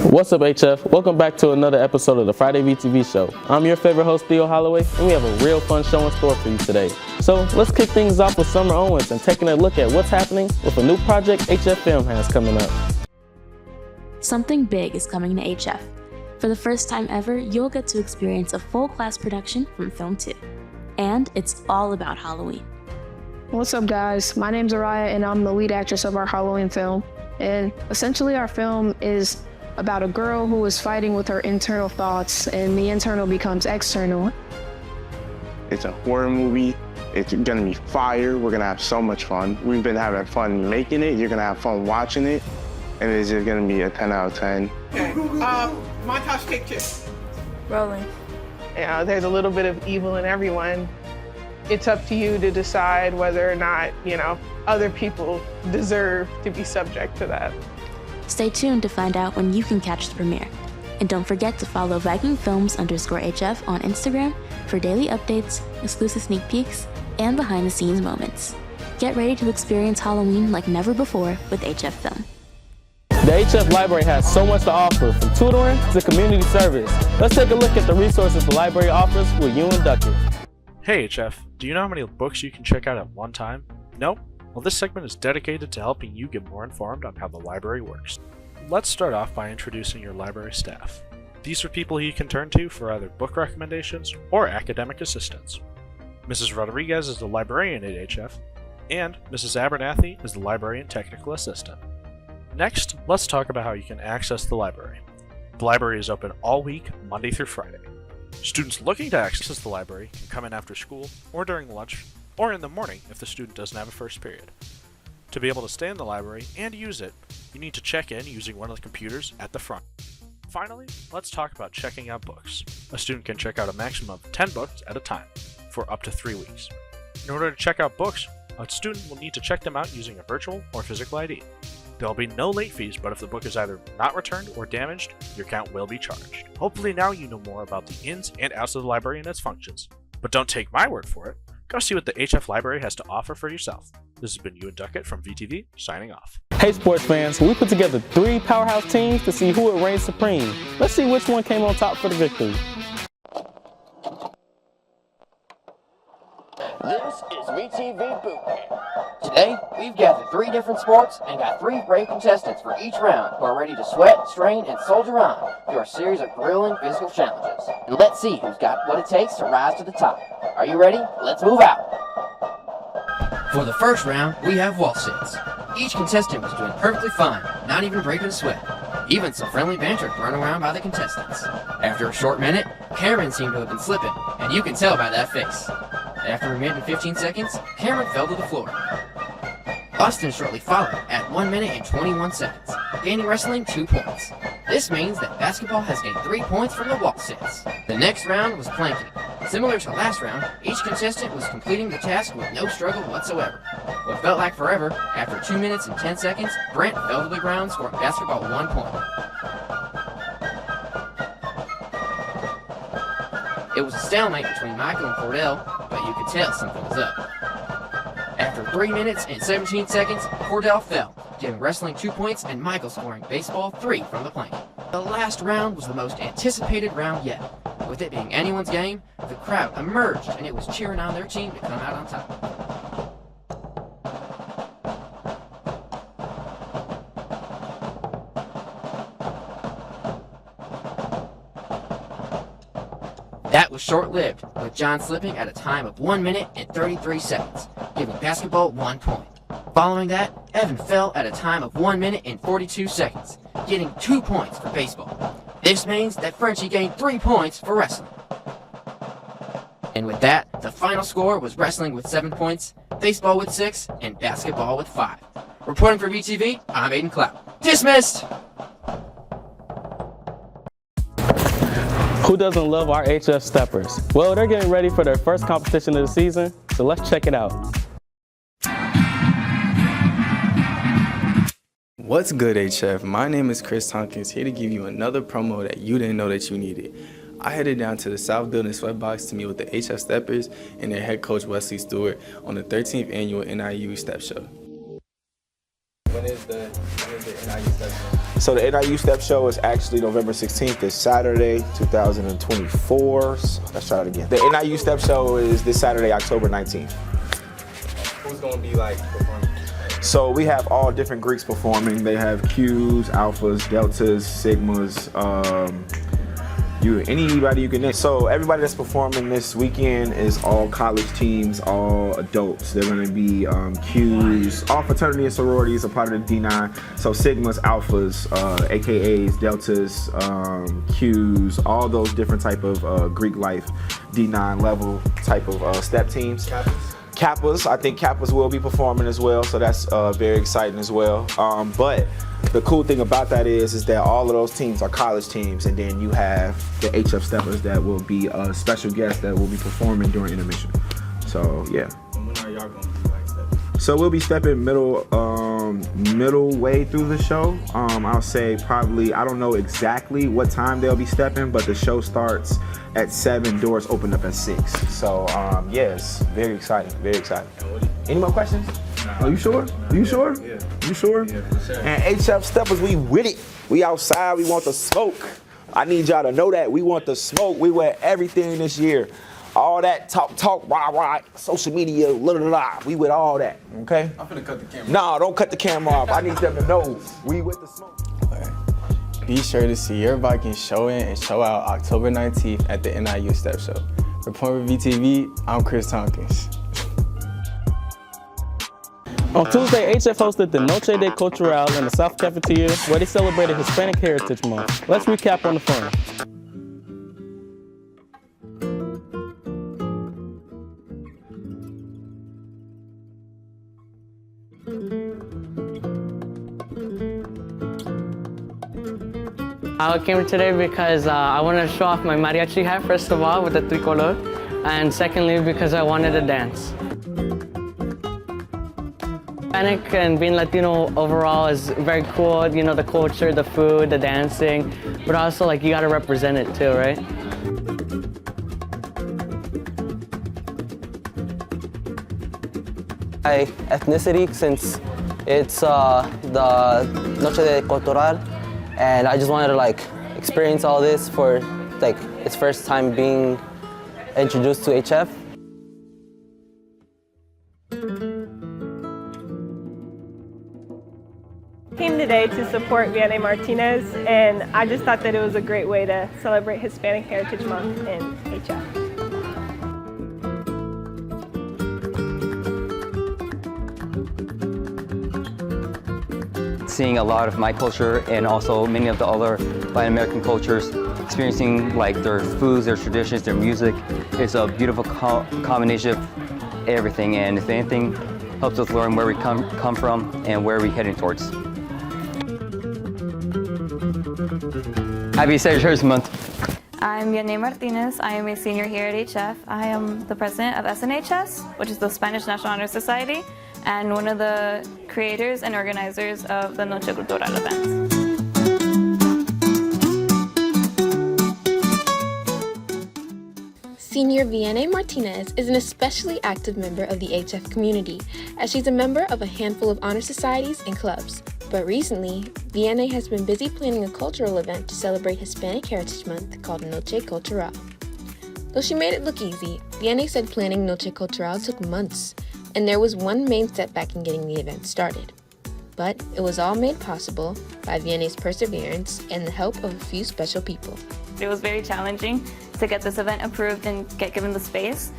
What's up, HF? Welcome back to another episode of the Friday VTV show. I'm your favorite host, Theo Holloway, and we have a real fun show in store for you today. So let's kick things off with Summer Owens and taking a look at what's happening with a new project HF Film has coming up. Something big is coming to HF. For the first time ever, you'll get to experience a full class production from Film 2. And it's all about Halloween. What's up, guys? My name's Araya, and I'm the lead actress of our Halloween film. And essentially, our film is about a girl who is fighting with her internal thoughts, and the internal becomes external. It's a horror movie. It's gonna be fire. We're gonna have so much fun. We've been having fun making it. You're gonna have fun watching it. And it's just gonna be a 10 out of 10. Okay, montage take 2. Rolling. Yeah, there's a little bit of evil in everyone. It's up to you to decide whether or not, other people deserve to be subject to that. Stay tuned to find out when you can catch the premiere. And don't forget to follow VikingFilms_HF on Instagram for daily updates, exclusive sneak peeks, and behind-the-scenes moments. Get ready to experience Halloween like never before with HF Film. The HF Library has so much to offer, from tutoring to community service. Let's take a look at the resources the library offers with Ewan Duckett. Hey HF, do you know how many books you can check out at one time? No? Well, this segment is dedicated to helping you get more informed on how the library works. Let's start off by introducing your library staff. These are people you can turn to for either book recommendations or academic assistance. Mrs. Rodriguez is the librarian at HF, and Mrs. Abernathy is the librarian technical assistant. Next, let's talk about how you can access the library. The library is open all week, Monday through Friday. Students looking to access the library can come in after school, or during lunch, or in the morning if the student doesn't have a first period. To be able to stay in the library and use it, you need to check in using one of the computers at the front. Finally, let's talk about checking out books. A student can check out a maximum of 10 books at a time, for up to 3 weeks. In order to check out books, a student will need to check them out using a virtual or physical ID. There will be no late fees, but if the book is either not returned or damaged, your account will be charged. Hopefully now you know more about the ins and outs of the library and its functions. But don't take my word for it. Go see what the HF Library has to offer for yourself. This has been Ewan Duckett from VTV, signing off. Hey sports fans, we put together 3 powerhouse teams to see who would reign supreme. Let's see which one came on top for the victory. This is VTV Boot Camp. Today, we've gathered 3 different sports and got 3 brave contestants for each round who are ready to sweat, strain, and soldier on through a series of grueling physical challenges. And let's see who's got what it takes to rise to the top. Are you ready? Let's move out. For the first round, we have wall sits. Each contestant was doing perfectly fine, not even breaking a sweat. Even some friendly banter thrown around by the contestants. After a short minute, Cameron seemed to have been slipping, and you can tell by that face. After a minute and 15 seconds, Cameron fell to the floor. Austin shortly followed at 1 minute and 21 seconds, gaining wrestling 2 points. This means that basketball has gained 3 points from the wall sits. The next round was planking. Similar to last round, each contestant was completing the task with no struggle whatsoever. What felt like forever, after 2 minutes and 10 seconds, Brent fell to the ground, scoring basketball 1 point. It was a stalemate between Michael and Cordell, but you could tell something was up. After 3 minutes and 17 seconds, Cordell fell, giving wrestling 2 points and Michael scoring baseball 3 from the plank. The last round was the most anticipated round yet. With it being anyone's game, the crowd emerged and it was cheering on their team to come out on top. That was short-lived, with John slipping at a time of 1 minute and 33 seconds, giving basketball 1 point. Following that, Evan fell at a time of 1 minute and 42 seconds, getting 2 points for baseball. This means that Frenchie gained 3 points for wrestling. And with that, the final score was wrestling with 7 points, baseball with 6, and basketball with 5. Reporting for VTV, I'm Aiden Clout. Dismissed! Who doesn't love our HF Steppers? Well, they're getting ready for their first competition of the season, so let's check it out. What's good, HF? My name is Chris Tompkins, here to give you another promo that you didn't know that you needed. I headed down to the South Building Sweatbox to meet with the HF Steppers and their head coach Wesley Stewart on the 13th annual NIU Step Show. When is the NIU Step Show? So the NIU Step Show is actually November 16th. It's Saturday, 2024. Let's try it again. The NIU Step Show is this Saturday, October 19th. Who's gonna be like performing? So we have all different Greeks performing. They have Qs, Alphas, Deltas, Sigmas, anybody you can name. So everybody that's performing this weekend is all college teams, all adults. They're gonna be Qs, all fraternity and sororities are part of the D9. So Sigmas, Alphas, AKAs, Deltas, Qs, all those different type of Greek life D9 level type of step teams. Kappas, I think Kappas will be performing as well, so that's very exciting as well. But the cool thing about that is that all of those teams are college teams, and then you have the HF Steppers that will be a special guest that will be performing during intermission. So yeah. And when are y'all gonna be like stepping? So we'll be stepping middle way through the show. I'll say probably, I don't know exactly what time they'll be stepping, but the show starts at 7, doors open up at 6. So yes, very exciting, very exciting. Any more questions? Are you sure? You sure? Yeah. You sure? Yeah, for sure. And HF Steppers, we with it. We outside, we want the smoke. I need y'all to know that. We want the smoke. We wear everything this year. All that talk, rah, social media, la. We with all that, okay? I'm finna cut the camera. No, don't cut the camera off. I need them to know we with the smoke. Be sure to see your Viking show in and show out October 19th at the NIU Step Show. Reporting for VTV, I'm Chris Tompkins. On Tuesday, HF hosted the Noche de Cultural in the South Cafeteria, where they celebrated Hispanic Heritage Month. Let's recap on the fun. I came here today because I wanted to show off my mariachi hat, first of all, with the tricolor, and secondly, because I wanted to dance. Hispanic and being Latino overall is very cool, you know, the culture, the food, the dancing, but also, like, you gotta represent it too, right? My ethnicity, since it's the Noche de Cultural, and I just wanted to like experience all this for like its first time being introduced to HF. Came today to support Vianney Martinez, and I just thought that it was a great way to celebrate Hispanic Heritage Month in HF. Seeing a lot of my culture and also many of the other Latin American cultures, experiencing like their foods, their traditions, their music. It's a beautiful combination of everything, and if anything, helps us learn where we come from and where we're heading towards. Happy Hispanic Heritage Month. I'm Vianney Martinez. I am a senior here at HF. I am the president of SNHS, which is the Spanish National Honor Society, and one of the creators and organizers of the Noche Cultural events. Senior Vianney Martinez is an especially active member of the HF community, as she's a member of a handful of honor societies and clubs. But recently, Vianney has been busy planning a cultural event to celebrate Hispanic Heritage Month called Noche Cultural. Though she made it look easy, Vianney said planning Noche Cultural took months, and there was one main setback in getting the event started. But it was all made possible by Vianney's perseverance and the help of a few special people. It was very challenging to get this event approved and get given the space.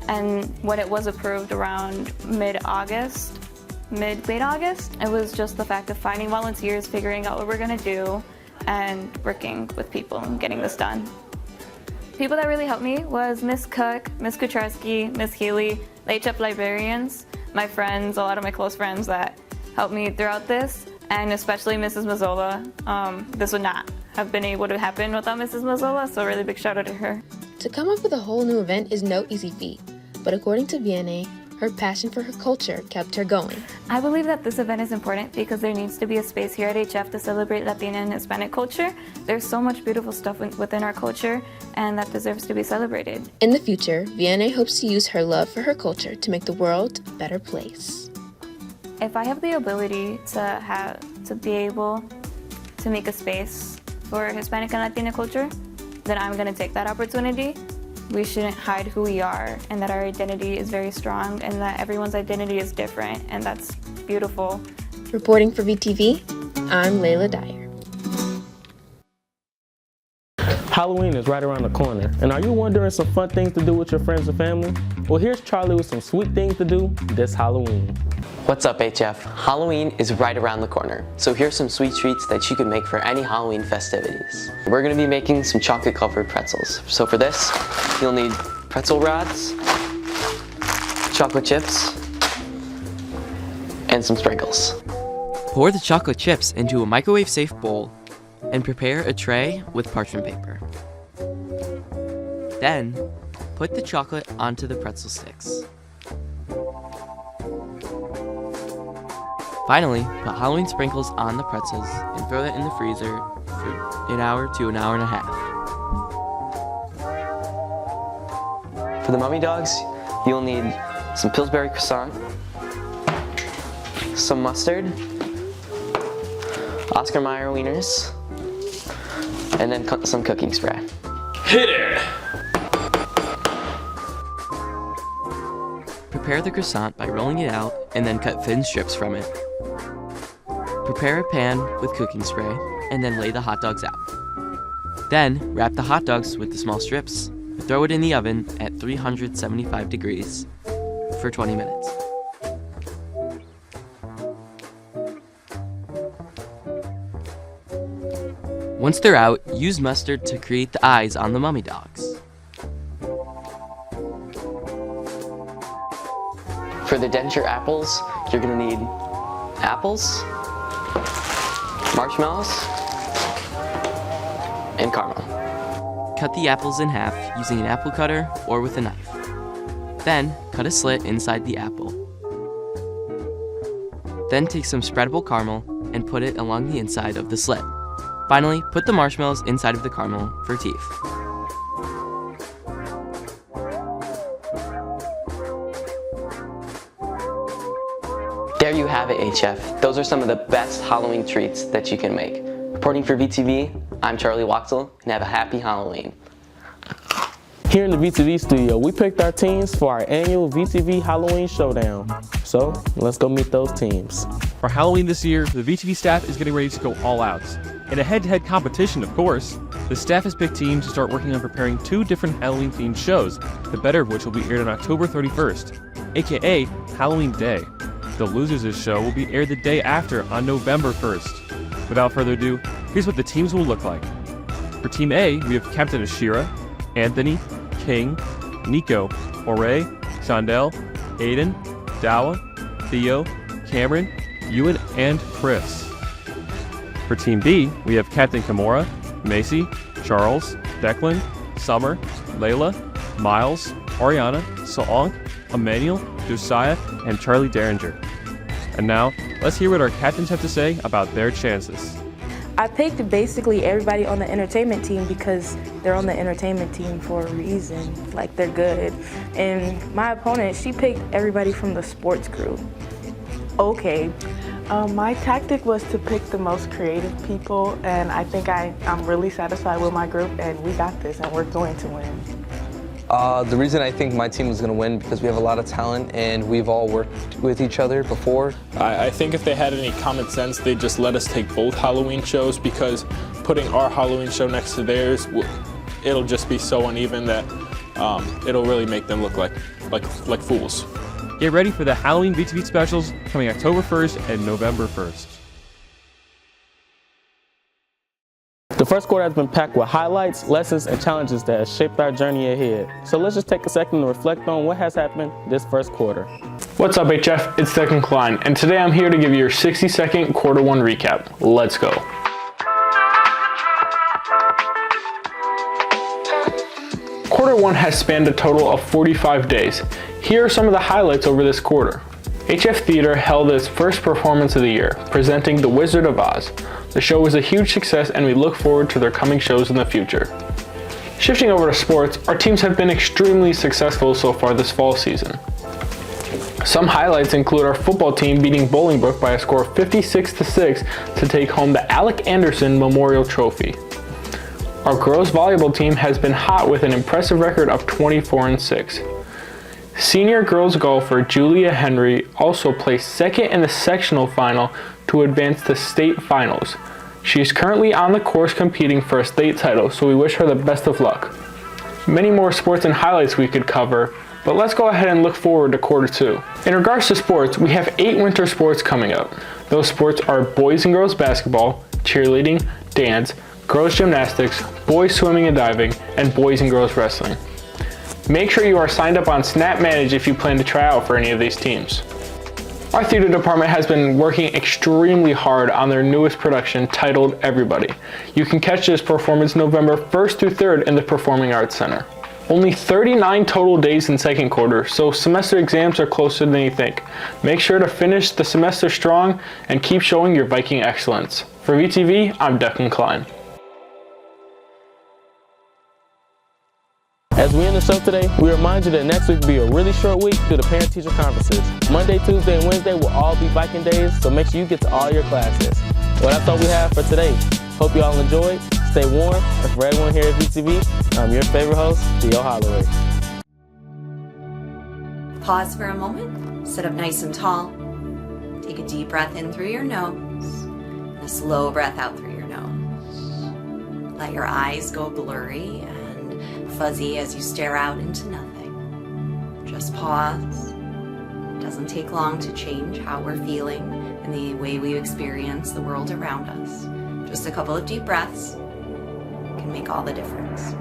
And when it was approved around late August, it was just the fact of finding volunteers, figuring out what we're gonna do, and working with people and getting this done. People that really helped me was Miss Cook, Miss Kucharski, Miss Healy, the HF librarians, my friends, a lot of my close friends that helped me throughout this, and especially Mrs. Mazzola. This would not have been able to happen without Mrs. Mazzola, so a really big shout out to her. To come up with a whole new event is no easy feat, but according to Vianney, her passion for her culture kept her going. I believe that this event is important because there needs to be a space here at HF to celebrate Latina and Hispanic culture. There's so much beautiful stuff within our culture, and that deserves to be celebrated. In the future, Vianney hopes to use her love for her culture to make the world a better place. If I have the ability to be able to make a space for Hispanic and Latina culture, then I'm going to take that opportunity. We shouldn't hide who we are, and that our identity is very strong, and that everyone's identity is different, and that's beautiful. Reporting for VTV, I'm Layla Dyer. Halloween is right around the corner, and are you wondering some fun things to do with your friends and family? Well, here's Charlie with some sweet things to do this Halloween. What's up, HF? Halloween is right around the corner, so here's some sweet treats that you can make for any Halloween festivities. We're gonna be making some chocolate-covered pretzels. So for this, you'll need pretzel rods, chocolate chips, and some sprinkles. Pour the chocolate chips into a microwave-safe bowl and prepare a tray with parchment paper. Then, put the chocolate onto the pretzel sticks. Finally, put Halloween sprinkles on the pretzels and throw that in the freezer for an hour to an hour and a half. For the mummy dogs, you'll need some Pillsbury croissant, some mustard, Oscar Mayer wieners, and then some cooking spray. Hit it! Prepare the croissant by rolling it out and then cut thin strips from it. Prepare a pan with cooking spray and then lay the hot dogs out. Then wrap the hot dogs with the small strips. Throw it in the oven at 375 degrees for 20 minutes. Once they're out, use mustard to create the eyes on the mummy dogs. For the denture apples, you're gonna need apples, marshmallows, and caramel. Cut the apples in half using an apple cutter or with a knife. Then, cut a slit inside the apple. Then take some spreadable caramel and put it along the inside of the slit. Finally, put the marshmallows inside of the caramel for teeth. There you have it, HF. Those are some of the best Halloween treats that you can make. Reporting for VTV, I'm Charlie Waxel, and have a happy Halloween. Here in the VTV studio, we picked our teams for our annual VTV Halloween Showdown. So, let's go meet those teams. For Halloween this year, the VTV staff is getting ready to go all out. In a head-to-head competition, of course, the staff has picked teams to start working on preparing 2 different Halloween-themed shows, the better of which will be aired on October 31st, aka Halloween Day. The losers' show will be aired the day after on November 1st. Without further ado, here's what the teams will look like. For Team A, we have Captain Ashira, Anthony, King, Nico, Ore, Shondell, Aiden, Dawa, Theo, Cameron, Ewan, and Chris. For Team B, we have Captain Kimura, Macy, Charles, Declan, Summer, Layla, Miles, Ariana, Saong, Emmanuel, Josiah, and Charlie Derringer. And now, let's hear what our captains have to say about their chances. I picked basically everybody on the entertainment team because they're on the entertainment team for a reason, like they're good. And my opponent, she picked everybody from the sports crew. Okay. My tactic was to pick the most creative people, and I think I'm really satisfied with my group, and we got this, and we're going to win. The reason I think my team is going to win because we have a lot of talent and we've all worked with each other before. I think if they had any common sense, they'd just let us take both Halloween shows, because putting our Halloween show next to theirs, it'll just be so uneven that it'll really make them look like fools. Get ready for the Halloween VTV specials coming October 1st and November 1st. The first quarter has been packed with highlights, lessons, and challenges that have shaped our journey ahead. So let's just take a second to reflect on what has happened this first quarter. What's up, HF? It's Declan Klein, and today I'm here to give you your 60-second quarter 1 recap. Let's go. Quarter 1 has spanned a total of 45 days. Here are some of the highlights over this quarter. HF Theater held its first performance of the year, presenting The Wizard of Oz. The show was a huge success, and we look forward to their coming shows in the future. Shifting over to sports, our teams have been extremely successful so far this fall season. Some highlights include our football team beating Bolingbrook by a score of 56-6 to take home the Alec Anderson Memorial Trophy. Our girls volleyball team has been hot with an impressive record of 24-6. Senior girls golfer Julia Henry also placed second in the sectional final to advance to state finals. She is currently on the course competing for a state title, so we wish her the best of luck. Many more sports and highlights we could cover, but let's go ahead and look forward to quarter 2. In regards to sports, we have 8 winter sports coming up. Those sports are boys and girls basketball, cheerleading, dance, girls gymnastics, boys swimming and diving, and boys and girls wrestling. Make sure you are signed up on SnapManage if you plan to try out for any of these teams. Our theater department has been working extremely hard on their newest production titled Everybody. You can catch this performance November 1st through 3rd in the Performing Arts Center. Only 39 total days in second quarter, so semester exams are closer than you think. Make sure to finish the semester strong and keep showing your Viking excellence. For VTV, I'm Declan Klein. As we end the show today, we remind you that next week will be a really short week due to parent-teacher conferences. Monday, Tuesday, and Wednesday will all be Viking days, so make sure you get to all your classes. Well, that's all we have for today. Hope you all enjoyed. Stay warm. And for everyone here at VTV, I'm your favorite host, Theo Holloway. Pause for a moment. Sit up nice and tall. Take a deep breath in through your nose and a slow breath out through your nose. Let your eyes go blurry and fuzzy as you stare out into nothing. Just pause. It doesn't take long to change how we're feeling and the way we experience the world around us. Just a couple of deep breaths can make all the difference.